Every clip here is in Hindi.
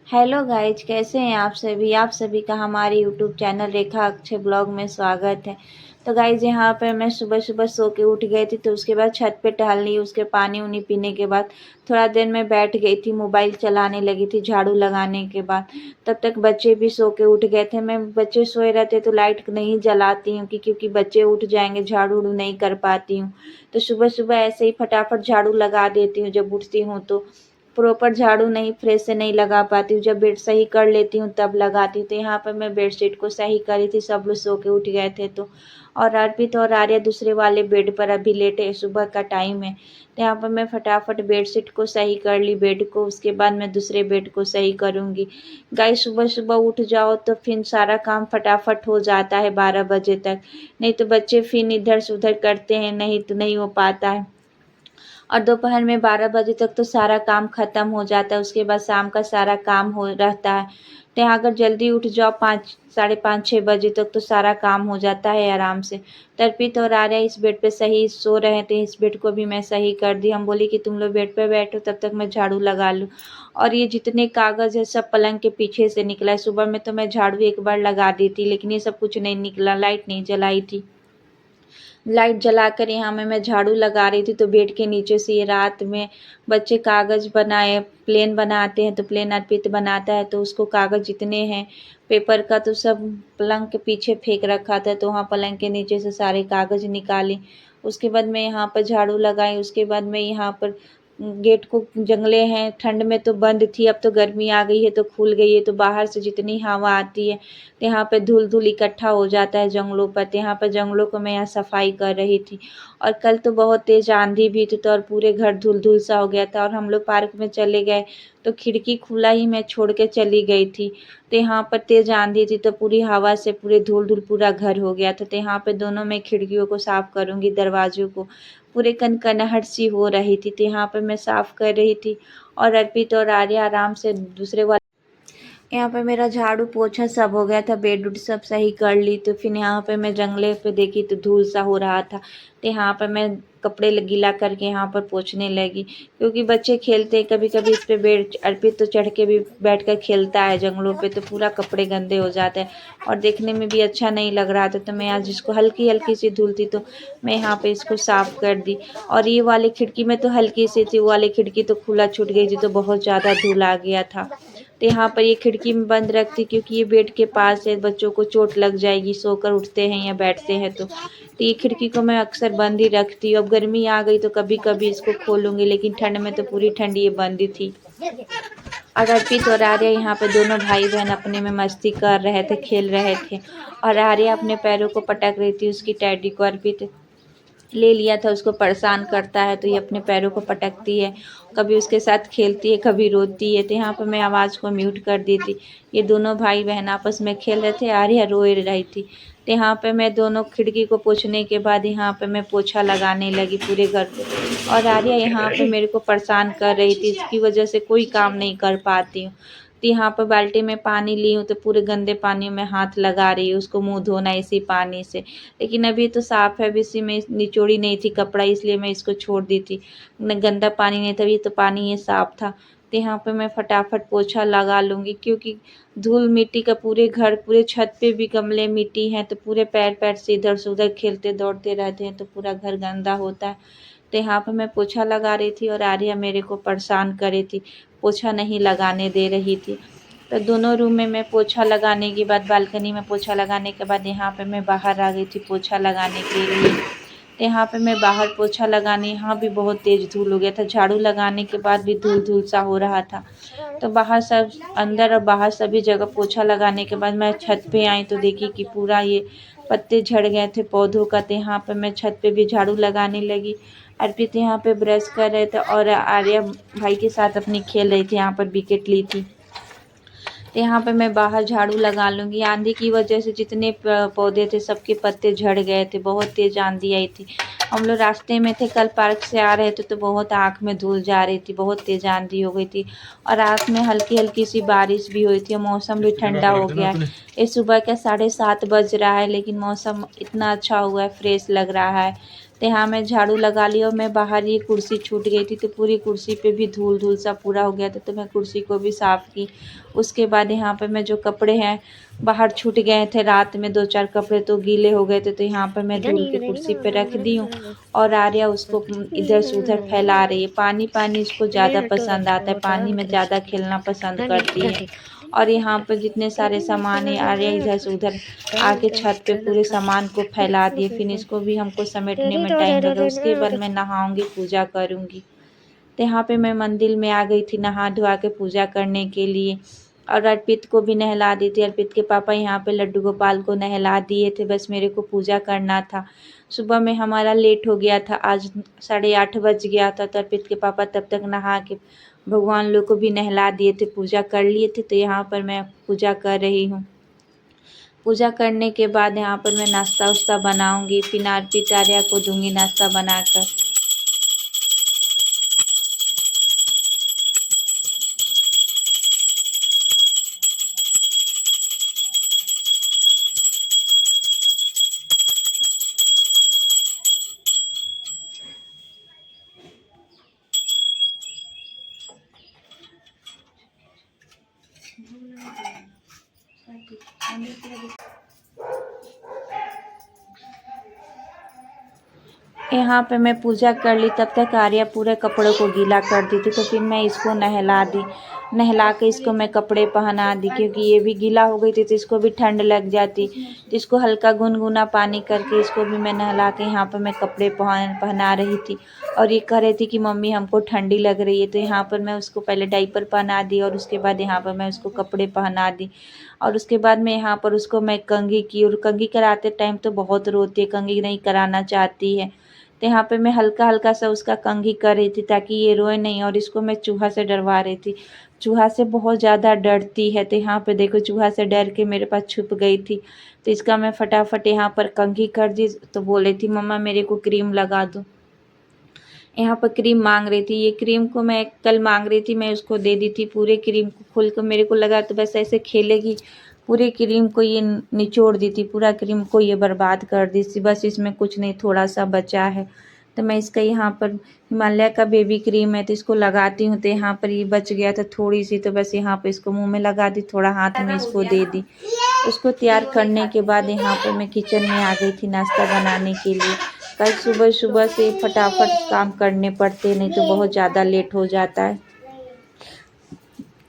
हेलो गाइज, कैसे हैं आप सभी का हमारे यूट्यूब चैनल रेखा अक्षय ब्लॉग में स्वागत है। तो गाइज, यहाँ पर मैं सुबह सुबह सो के उठ गई थी, तो उसके बाद छत पे टहलनी, उसके पानी उनी पीने के बाद थोड़ा देर मैं बैठ गई थी, मोबाइल चलाने लगी थी झाड़ू लगाने के बाद। तब तक बच्चे भी सो के उठ गए थे। मैं बच्चे सोए रहते तो लाइट नहीं जलाती हूँ क्योंकि बच्चे उठ जाएंगे, झाड़ू उड़ू नहीं कर पाती हूँ। तो सुबह सुबह ऐसे ही फटाफट झाड़ू लगा देती हूँ जब उठती हूँ। तो प्रॉपर झाड़ू नहीं, फ्रेश से नहीं लगा पाती हूँ, जब बेड सही कर लेती हूँ तब लगाती हूँ। तो यहाँ पर मैं बेडशीट को सही करी थी, सब लोग सो के उठ गए थे। तो और अर्पित और आर्या दूसरे वाले बेड पर अभी लेटे हैं, सुबह का टाइम है। तो यहाँ पर मैं फटाफट बेडशीट को सही कर ली, बेड को। उसके बाद मैं दूसरे बेड को सही करूँगी। गाइस, सुबह सुबह उठ जाओ तो फिर सारा काम फटाफट हो जाता है 12 बजे तक। नहीं तो बच्चे फिर इधर से उधर करते हैं, नहीं तो नहीं हो पाता है। और दोपहर में 12 बजे तक तो सारा काम ख़त्म हो जाता है। उसके बाद शाम का सारा काम हो रहता है। तो यहाँ अगर जल्दी उठ जाओ 5, साढ़े 5, 6 बजे तक तो सारा काम हो जाता है आराम से। अर्पित और आर्या इस बेड पे सही सो रहे थे, इस बेड को भी मैं सही कर दी। हम बोली कि तुम लोग बेड पे बैठो, तब तक मैं झाड़ू लगा लूँ। और ये जितने कागज़ है सब पलंग के पीछे से निकला है। सुबह में तो मैं झाड़ू एक बार लगा दी थी, लेकिन ये सब कुछ नहीं निकला, लाइट नहीं जलाई थी। लाइट जलाकर यहाँ मैं झाड़ू लगा रही थी, तो बेड के नीचे से ये रात में बच्चे कागज़ बनाए, प्लेन बनाते हैं। तो प्लेन अर्पित बनाता है, तो उसको कागज़ जितने हैं पेपर का तो सब पलंग के पीछे फेंक रखा था। तो वहाँ पलंग के नीचे से सारे कागज़ निकाली। उसके बाद मैं यहाँ पर झाड़ू लगाई। उसके बाद मैं यहाँ पर गेट को, जंगले हैं, ठंड में तो बंद थी, अब तो गर्मी आ गई है तो खुल गई है। तो बाहर से जितनी हवा आती है तो यहाँ पे धूल धूल इकट्ठा हो जाता है जंगलों पर। तो यहाँ पर जंगलों को मैं यहाँ सफाई कर रही थी। और कल तो बहुत तेज़ आंधी भी थी, तो और पूरे घर धूल धूल सा हो गया था। और हम लोग पार्क में चले गए तो खिड़की खुला ही मैं छोड़ के चली गई थी। तो यहाँ पर तेज़ आंधी थी, तो पूरी हवा से पूरे धूल धूल पूरा घर हो गया था। तो यहाँ पे दोनों मैं खिड़कियों को साफ़ करूँगी, दरवाज़ों को। पूरे कनकनाहट सी हो रही थी, तो यहाँ पर मैं साफ़ कर रही थी। और अर्पित और आर्या आराम से दूसरे वाले, यहाँ पे मेरा झाड़ू पोछा सब हो गया था, बेड उड सब सही कर ली। तो फिर यहाँ पे मैं जंगले पे देखी तो धूल सा हो रहा था। तो यहाँ पर मैं कपड़े गीला करके यहाँ पर पोंछने लगी, क्योंकि बच्चे खेलते हैं कभी कभी इस पे। बेड अर्पित तो चढ़ के भी बैठ कर खेलता है जंगलों पे, तो पूरा कपड़े गंदे हो जाते हैं और देखने में भी अच्छा नहीं लग रहा था। तो मैं आज इसको हल्की हल्की सी धूल थी, तो मैं यहाँ पे इसको साफ़ कर दी। और ये वाली खिड़की में तो हल्की सी थी, वो वाली खिड़की तो खुला छूट गई थी, तो बहुत ज़्यादा धूल आ गया था। तो यहाँ पर ये खिड़की में बंद रखती, क्योंकि ये बेड के पास है, बच्चों को चोट लग जाएगी, सोकर उठते हैं या बैठते हैं तो ये खिड़की को मैं अक्सर बंद ही रखती हूँ। अब गर्मी आ गई तो कभी कभी इसको खोलूँगी, लेकिन ठंड में तो पूरी ठंड ये बंद ही थी। और अर्पित और आर्या यहाँ पे दोनों भाई बहन अपने में मस्ती कर रहे थे, खेल रहे थे। और आर्या अपने पैरों को पटक रही थी, उसकी टैडी को अर्पित ले लिया था, उसको परेशान करता है तो ये अपने पैरों को पटकती है, कभी उसके साथ खेलती है, कभी रोती है। तो यहाँ पर मैं आवाज़ को म्यूट कर दी थी। ये दोनों भाई बहन आपस में खेल रहे थे, आर्या रो रही थी। तो यहाँ पे मैं दोनों खिड़की को पोंछने के बाद यहाँ पे मैं पोछा लगाने लगी पूरे घर पे। और आर्या यहाँ पे मेरे को परेशान कर रही थी, इसकी वजह से कोई काम नहीं कर पाती हूँ। तो यहाँ पर बाल्टी में पानी ली हूँ, तो पूरे गंदे पानी में हाथ लगा रही हूँ, उसको मुँह धोना इसी पानी से। लेकिन अभी तो साफ़ है, अभी इसी में निचोड़ी नहीं थी कपड़ा, इसलिए मैं इसको छोड़ दी थी। न गंदा पानी नहीं था, अभी तो पानी ये साफ़ था। तो यहाँ पे मैं फटाफट पोछा लगा लूँगी, क्योंकि धूल मिट्टी का पूरे घर, पूरे छत पे भी गमले मिट्टी हैं, तो पूरे पैर पैर से इधर से उधर खेलते दौड़ते रहते हैं, तो पूरा घर गंदा होता है। तो यहाँ पे मैं पोछा लगा रही थी और आर्या मेरे को परेशान कर रही थी, पोछा नहीं लगाने दे रही थी। तो दोनों रूम में मैं पोछा लगाने के बाद, बालकनी में पोछा लगाने के बाद यहाँ पे मैं बाहर आ गई थी पोछा लगाने के लिए। तो यहाँ पे मैं बाहर पोछा लगाने, यहाँ भी बहुत तेज़ धूल हो गया था, झाड़ू लगाने के बाद भी धूल धूल सा हो रहा था। तो बाहर सब, अंदर और बाहर सभी जगह पोछा लगाने के बाद मैं छत पे आई, तो देखी कि पूरा ये पत्ते झड़ गए थे पौधों का। तो यहाँ पे मैं छत पे भी झाड़ू लगाने लगी। अर्पित यहाँ पे ब्रश कर रहे थे और आर्या भाई के साथ अपनी खेल रही थी, यहाँ पर विकेट ली थी। तो यहाँ पे मैं बाहर झाड़ू लगा लूँगी। आंधी की वजह से जितने पौधे थे सबके पत्ते झड़ गए थे, बहुत तेज़ आंधी आई थी। हम लोग रास्ते में थे, कल पार्क से आ रहे थे, तो बहुत आँख में धूल जा रही थी, बहुत तेज़ आंधी हो गई थी। और रात में हल्की हल्की सी बारिश भी हुई थी, मौसम भी ठंडा हो गया है। ये सुबह का 7:30 बज रहा है, लेकिन मौसम इतना अच्छा हुआ है, फ्रेश लग रहा है। तो यहाँ मैं झाड़ू लगा ली और मैं बाहर ये कुर्सी छूट गई थी तो पूरी कुर्सी पे भी धूल धूल सा पूरा हो गया था, तो मैं कुर्सी को भी साफ़ की। उसके बाद यहाँ पे मैं जो कपड़े हैं बाहर छूट गए थे, रात में 2-4 कपड़े तो गीले हो गए थे, तो यहाँ पर मैं धुल के कुर्सी पे रख दी हूँ। और आर्या उसको इधर से उधर फैला रही है। पानी पानी उसको ज़्यादा पसंद आता है, पानी में ज़्यादा खेलना पसंद करती है। और यहाँ पर जितने सारे सामान है आर्या इधर से उधर आके छत पे पूरे सामान को फैला दिए। फिर इसको भी हमको समेटने में टाइम लगा। उसके बाद मैं नहाऊंगी, पूजा करूंगी। तो यहाँ पे मैं मंदिर में आ गई थी नहा धोआ के पूजा करने के लिए। और अर्पित को भी नहला दी थी। अर्पित के पापा यहाँ पे लड्डू गोपाल को नहला दिए थे, बस मेरे को पूजा करना था। सुबह में हमारा लेट हो गया था, आज 8:30 बज गया था, तो अर्पित के पापा तब तक नहा के भगवान लोग को भी नहला दिए थे, पूजा कर लिए थे। तो यहाँ पर मैं पूजा कर रही हूँ। पूजा करने के बाद यहाँ पर मैं नाश्ता वास्ता बनाऊंगी, फिर अर्पित आर्या को दूंगी नाश्ता बनाकर। यहाँ पे मैं पूजा कर ली, तब तक आर्या पूरे कपड़ों को गीला कर दी थी। तो फिर मैं इसको नहला दी, नहला के इसको मैं कपड़े पहना दी, क्योंकि ये भी गीला हो गई थी तो इसको भी ठंड लग जाती। तो इसको हल्का गुनगुना पानी करके इसको भी मैं नहला के यहाँ पर मैं कपड़े पहना रही थी। और ये कह रही थी कि मम्मी हमको ठंडी लग रही है, तो यहाँ पर मैं उसको पहले डाइपर पहना दी और उसके बाद यहाँ पर मैं उसको कपड़े पहना दी। और उसके बाद में यहाँ पर उसको मैं कंघी की, और कंघी कराते टाइम तो बहुत रोती है, कंघी नहीं कराना चाहती है। तो यहाँ पे मैं हल्का हल्का सा उसका कंघी कर रही थी ताकि ये रोए नहीं। और इसको मैं चूहा से डरवा रही थी, चूहा से बहुत ज़्यादा डरती है। तो यहाँ पे देखो चूहा से डर के मेरे पास छुप गई थी। तो इसका मैं फटाफट यहाँ पर कंघी कर दी। तो बोले थी मम्मा मेरे को क्रीम लगा दो। यहाँ पर क्रीम मांग रही थी, ये क्रीम को मैं कल मांग रही थी, मैं उसको दे दी थी। पूरे क्रीम को खोल कर मेरे को लगा तो बस ऐसे खेलेगी, पूरे क्रीम को ये निचोड़ दी थी, पूरा क्रीम को ये बर्बाद कर दी थी। बस इसमें कुछ नहीं, थोड़ा सा बचा है। तो मैं इसका यहाँ पर हिमालय का बेबी क्रीम है तो इसको लगाती हूँ। तो यहाँ पर ये बच गया था थोड़ी सी, तो बस यहाँ पर इसको मुँह में लगा दी, थोड़ा हाथ में इसको दे दी। उसको तैयार करने के बाद यहाँ पर मैं किचन में आ गई थी नाश्ता बनाने के लिए। कल सुबह सुबह से फटाफट काम करने पड़ते, नहीं तो बहुत ज़्यादा लेट हो जाता है।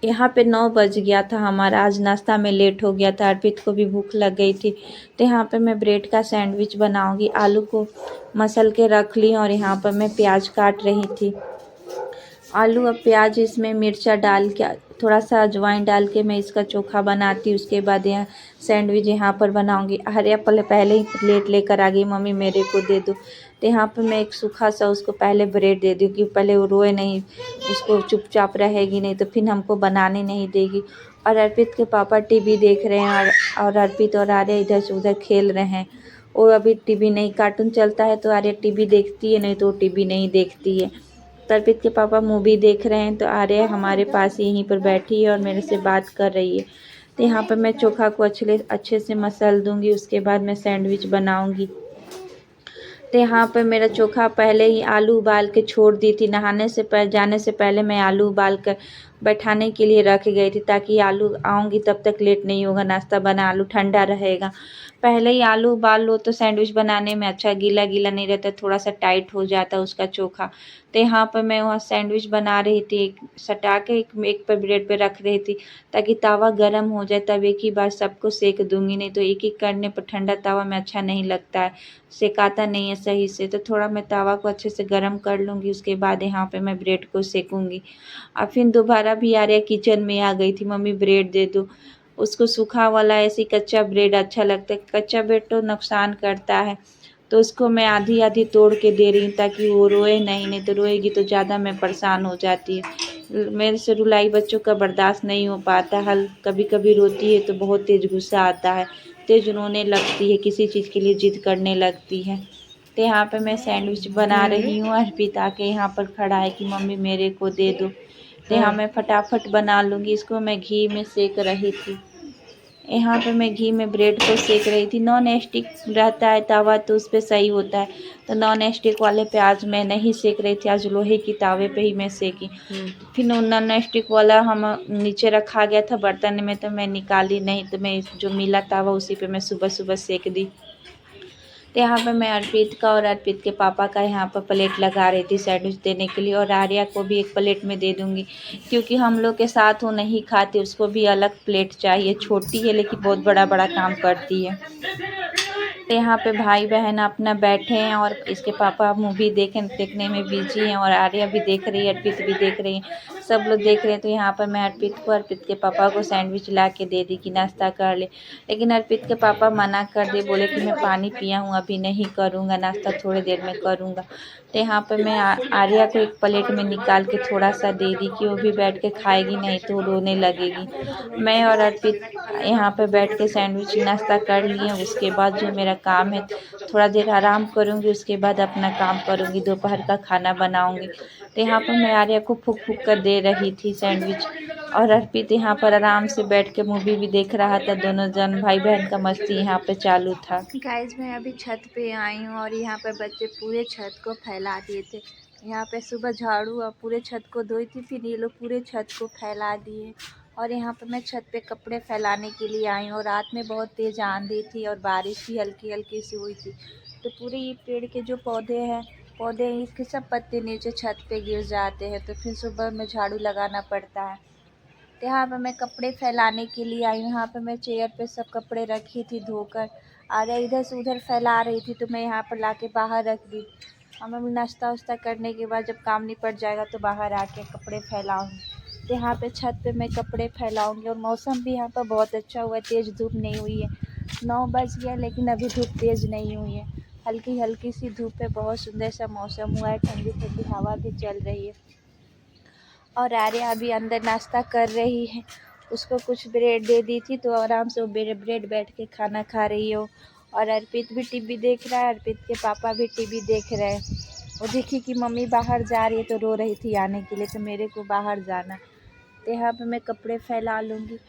यहाँ पे 9 बज गया था हमारा, आज नाश्ता में लेट हो गया था। अर्पित को भी भूख लग गई थी। तो यहाँ पे मैं ब्रेड का सैंडविच बनाऊंगी। आलू को मसल के रख ली और यहाँ पर मैं प्याज काट रही थी। आलू और प्याज इसमें मिर्चा डाल के, थोड़ा सा अजवाइन डाल के मैं इसका चोखा बनाती। उसके बाद यहाँ सैंडविच यहाँ पर बनाऊंगी। आर्या पहले ही प्लेट लेकर आ गई, मम्मी मेरे को दे दो। तो यहाँ पर मैं एक सूखा सा उसको पहले ब्रेड दे दूँ कि पहले वो रोए नहीं, उसको चुपचाप रहेगी, नहीं तो फिर हमको बनाने नहीं देगी। और अर्पित के पापा टीवी देख रहे हैं और अर्पित और आर्या इधर से उधर खेल रहे हैं। वो अभी टीवी नहीं, कार्टून चलता है तो आर्या टीवी देखती है, नहीं तो टीवी नहीं देखती है। अर्पित के पापा मूवी देख रहे हैं तो आर्या हमारे पास यहीं पर बैठी है और मेरे से बात कर रही है। तो यहाँ पर मैं चोखा को अच्छे से मसल दूंगी, उसके बाद मैं सैंडविच बनाऊंगी। तो यहाँ पर मेरा चोखा पहले ही आलू उबाल के छोड़ दी थी। जाने से पहले मैं आलू उबाल कर बैठाने के लिए रख गई थी, ताकि आलू आऊँगी तब तक लेट नहीं होगा, नाश्ता बना आलू ठंडा रहेगा। पहले ही आलू उबाल लो तो सैंडविच बनाने में अच्छा गीला गीला नहीं रहता, थोड़ा सा टाइट हो जाता उसका चोखा। तो यहाँ पर मैं वहाँ सैंडविच बना रही थी, सटा के एक पर ब्रेड पे रख रही थी ताकि तावा गर्म हो जाए, तब एक ही बार सबको सेक दूंगी, नहीं तो एक एक करने पर ठंडा तावा में अच्छा नहीं लगता है, सेकाता नहीं है सही से। तो थोड़ा मैं तावा को अच्छे से गर्म कर लूँगी, उसके बाद यहाँ पे मैं ब्रेड को सेकूँगी। और फिर दोबारा भी आर्या किचन में आ गई थी, मम्मी ब्रेड दे दो। उसको सूखा वाला ऐसे कच्चा ब्रेड अच्छा लगता है, कच्चा ब्रेड तो नुकसान करता है, तो उसको मैं आधी आधी तोड़ के दे रही हूँ ताकि वो रोए नहीं, नहीं तो रोएगी तो ज़्यादा मैं परेशान हो जाती है। मेरे से रुलाई बच्चों का बर्दाश्त नहीं हो पाता, हल कभी कभी रोती है तो बहुत तेज़ गुस्सा आता है, तेज़ रोने लगती है, किसी चीज़ के लिए जिद करने लगती है। तो यहाँ पे मैं सैंडविच बना रही हूँ, अर्पित आके यहाँ पर खड़ा है कि मम्मी मेरे को दे दो। तो यहाँ मैं फटाफट बना लूँगी, इसको मैं घी में सेक रही थी। यहाँ पे मैं घी में ब्रेड को सेक रही थी। नॉन स्टिक रहता है तवा तो उस पर सही होता है, तो नॉन स्टिक वाले पे आज मैं नहीं सेक रही थी, आज लोहे की तावे पे ही मैं सेकी। फिर नॉन स्टिक वाला हम नीचे रखा गया था बर्तन में, तो मैं निकाली नहीं, तो मैं जो मिला तावा उसी पे मैं सुबह सुबह सेक दी। तो यहाँ पे मैं अर्पित का और अर्पित के पापा का यहाँ पर प्लेट लगा रही थी सैंडविच देने के लिए, और आर्या को भी एक प्लेट में दे दूँगी, क्योंकि हम लोग के साथ वो नहीं खाते, उसको भी अलग प्लेट चाहिए। छोटी है लेकिन बहुत बड़ा बड़ा काम करती है। तो यहाँ पे भाई बहन अपना बैठे हैं और इसके पापा मूवी देखने में बिजी हैं, और आर्या भी देख रही है, अर्पित भी देख रही है, सब लोग देख रहे हैं। तो यहाँ पर मैं अर्पित के पापा को सैंडविच ला के दे दी कि नाश्ता कर ले, लेकिन अर्पित के पापा मना कर दिए, बोले कि मैं पानी पिया हूँ, अभी नहीं करूँगा नाश्ता, थोड़ी देर में करूँगा। तो यहाँ पर मैं आर्या को एक प्लेट में निकाल के थोड़ा सा दे दी कि वो भी बैठ के खाएगी, नहीं तो रोने लगेगी। मैं और अर्पित यहाँ पे बैठ के सैंडविच नाश्ता कर लिए। उसके बाद जो मेरा काम है, थोड़ा देर आराम करूँगी, उसके बाद अपना काम करूँगी, दोपहर का खाना बनाऊँगी। तो यहाँ पर मैं आर्या को फूक फूक कर दे रही थी सैंडविच, और अर्पित यहाँ पर आराम से बैठ के मूवी भी देख रहा था। दोनों जन भाई बहन का मस्ती यहाँ पे चालू था। गाइस मैं अभी छत पे आई हूँ, और यहाँ पर बच्चे पूरे छत को फैला दिए थे। यहाँ पे सुबह झाड़ू और पूरे छत को धोई थी, फिर ये लोग पूरे छत को फैला दिए। और यहाँ पर मैं छत पे कपड़े फैलाने के लिए आई हूँ, और रात में बहुत तेज़ आंधी थी और बारिश भी हल्की हल्की सी हुई थी। तो पूरे ये पेड़ के जो पौधे हैं इसके सब पत्ते नीचे छत पे गिर जाते हैं, तो फिर सुबह में झाड़ू लगाना पड़ता है। तो यहाँ पर मैं कपड़े फैलाने के लिए आई हूँ। यहाँ पर मैं चेयर पे सब कपड़े रखी थी धोकर, आर्या इधर से उधर फैला रही थी, तो मैं यहाँ पर लाके बाहर रख दी। और मैं नाश्ता वाश्ता करने के बाद जब काम निपट जाएगा तो बाहर आके कपड़े फैलाऊँगी। तो यहाँ पे छत पे मैं कपड़े फैलाऊँगी। और मौसम भी यहाँ पर बहुत अच्छा हुआ है, तेज़ धूप नहीं हुई है। 9 बज गया लेकिन अभी धूप तेज़ नहीं हुई है, हल्की हल्की सी धूप है। बहुत सुंदर सा मौसम हुआ है, ठंडी ठंडी हवा भी चल रही है। और आर्या अभी अंदर नाश्ता कर रही है, उसको कुछ ब्रेड दे दी थी, तो आराम से वो ब्रेड बैठ के खाना खा रही हो। और अर्पित भी टीवी देख रहा है, अर्पित के पापा भी टीवी देख रहे हैं। वो देखी कि मम्मी बाहर जा रही है तो रो रही थी आने के लिए, तो मेरे को बाहर जाना। तो यहाँ पे मैं कपड़े फैला लूँगी।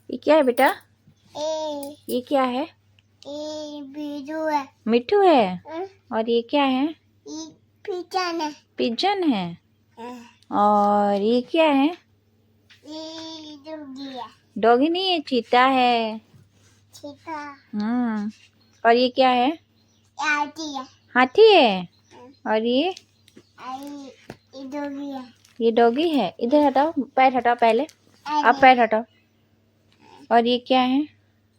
ये क्या है बेटा? ये क्या है? है। मिट्टू है। और ये क्या है? पिजन है। पिजन है। और ये क्या है? डॉगी है। डॉगी नहीं है, चीता है। चीता। और ये क्या है? हाथी है। हाथी है। और ये डॉगी है। ये डॉगी है। इधर हटाओ, पैर हटाओ पहले, अब पैर हटाओ। और ये क्या है?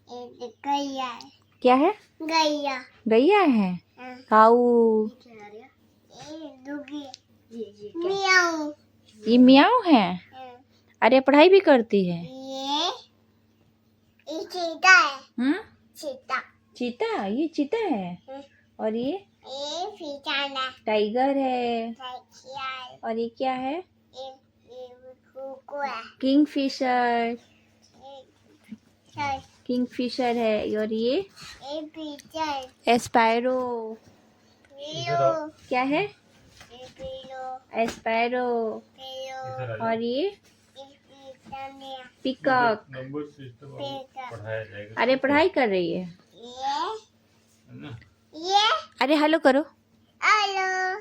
गैया है। क्या है? गैया। गैया है। काऊ। मियाऊ। ये मियाऊ है। अरे पढ़ाई भी करती है। ये चीता है। चीता। चीता, ये चीता है। और ये पिजन है। टाइगर है। और ये क्या है? किंगफिशर। किंगफिशर है। और ये एस्पैरो। क्या है? एस्पैरो। और ये पिकॉक। अरे पढ़ाई कर रही है। ये अरे हेलो करो। हेलो।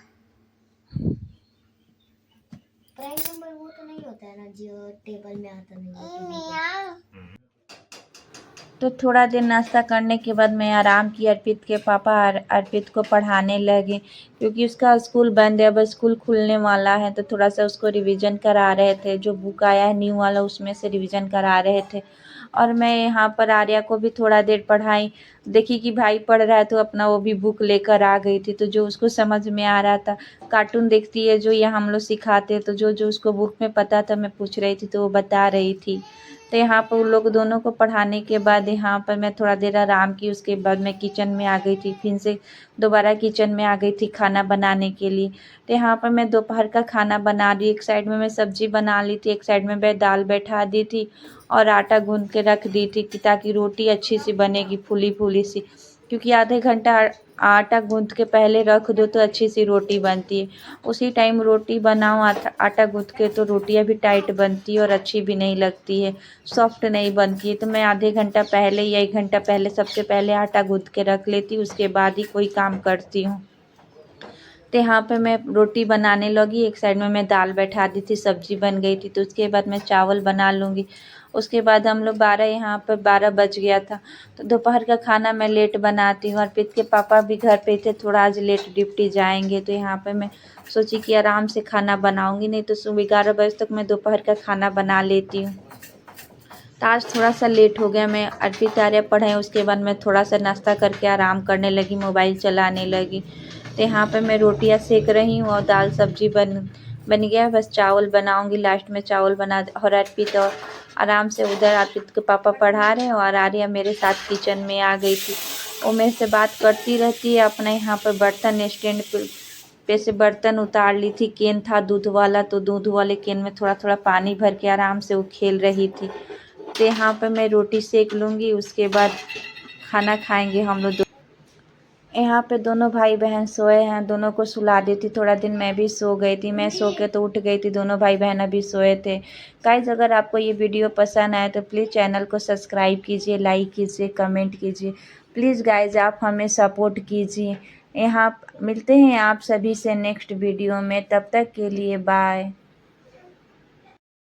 प्राइम नंबर वो तो नहीं होता है ना जो टेबल में आता नहीं। तो थोड़ा देर नाश्ता करने के बाद मैं आराम की। अर्पित के पापा अर्पित को पढ़ाने लगे, क्योंकि उसका स्कूल बंद है, अब स्कूल खुलने वाला है, तो थोड़ा सा उसको रिवीजन करा रहे थे। जो बुक आया है न्यू वाला उसमें से रिवीजन करा रहे थे। और मैं यहाँ पर आर्या को भी थोड़ा देर पढ़ाई। देखी कि भाई पढ़ रहा है तो अपना वो भी बुक लेकर आ गई थी, तो जो उसको समझ में आ रहा था। कार्टून देखती है जो ये हम लोग सिखाते, तो जो जो उसको बुक में पता था मैं पूछ रही थी तो वो बता रही थी। तो यहाँ पर उन लोग दोनों को पढ़ाने के बाद यहाँ पर मैं थोड़ा देर आराम की। उसके बाद मैं किचन में आ गई थी, फिर से दोबारा किचन में आ गई थी खाना बनाने के लिए। तो यहाँ पर मैं दोपहर का खाना बना रही, एक साइड में मैं सब्जी बना ली थी, एक साइड में मैं दाल बैठा दी थी और आटा गूंद के रख दी थी कि ताकि रोटी अच्छी सी बनेगी, फूली फूली सी। क्योंकि आधे घंटा आटा गूंद के पहले रख दो तो अच्छी सी रोटी बनती है। उसी टाइम रोटी बनाओ आटा गूंद के तो रोटियां भी टाइट बनती है और अच्छी भी नहीं लगती है, सॉफ्ट नहीं बनती है। तो मैं आधे घंटा पहले या 1 घंटा पहले सबसे पहले आटा गूंद के रख लेती हूँ, उसके बाद ही कोई काम करती हूँ। तो यहाँ पे मैं रोटी बनाने लगी, एक साइड में मैं दाल बैठा दी थी, सब्जी बन गई थी। तो उसके बाद मैं चावल बना लूँगी। उसके बाद हम लोग 12 यहाँ पर 12 बज गया था। तो दोपहर का खाना मैं लेट बनाती हूँ। अर्पित के पापा भी घर पे थे, थोड़ा आज लेट ड्यूटी जाएंगे। तो यहाँ पे मैं सोची कि आराम से खाना बनाऊँगी, नहीं तो सुबह 11 बजे तक मैं दोपहर का खाना बना लेती हूँ। तो आज थोड़ा सा लेट हो गया। मैं अर्पित आर्या पढ़ाई, उसके बाद मैं थोड़ा सा नाश्ता करके आराम करने लगी, मोबाइल चलाने लगी। तो यहाँ पे मैं रोटियां सेक रही हूँ और दाल सब्जी बन गया। बस चावल बनाऊंगी, लास्ट में चावल बना। और अर्पित और आराम से उधर अर्पित के पापा पढ़ा रहे हैं और आर्या मेरे साथ किचन में आ गई थी। वो मेरे से बात करती रहती है। अपने यहाँ पर बर्तन स्टैंड पे से बर्तन उतार ली थी, केन था दूध वाला, तो दूध वाले केन में थोड़ा थोड़ा पानी भर के आराम से वो खेल रही थी। तो यहाँ पे मैं रोटी सेक लूँगी, उसके बाद खाना खाएंगे हम लोग। यहाँ पे दोनों भाई बहन सोए हैं, दोनों को सुला दी थी। थोड़ा दिन मैं भी सो गई थी, मैं सो के तो उठ गई थी, दोनों भाई बहन अभी सोए थे। गाइज अगर आपको ये वीडियो पसंद आए तो प्लीज़ चैनल को सब्सक्राइब कीजिए, लाइक कीजिए, कमेंट कीजिए। प्लीज़ गाइज आप हमें सपोर्ट कीजिए। यहाँ मिलते हैं आप सभी से नेक्स्ट वीडियो में, तब तक के लिए बाय।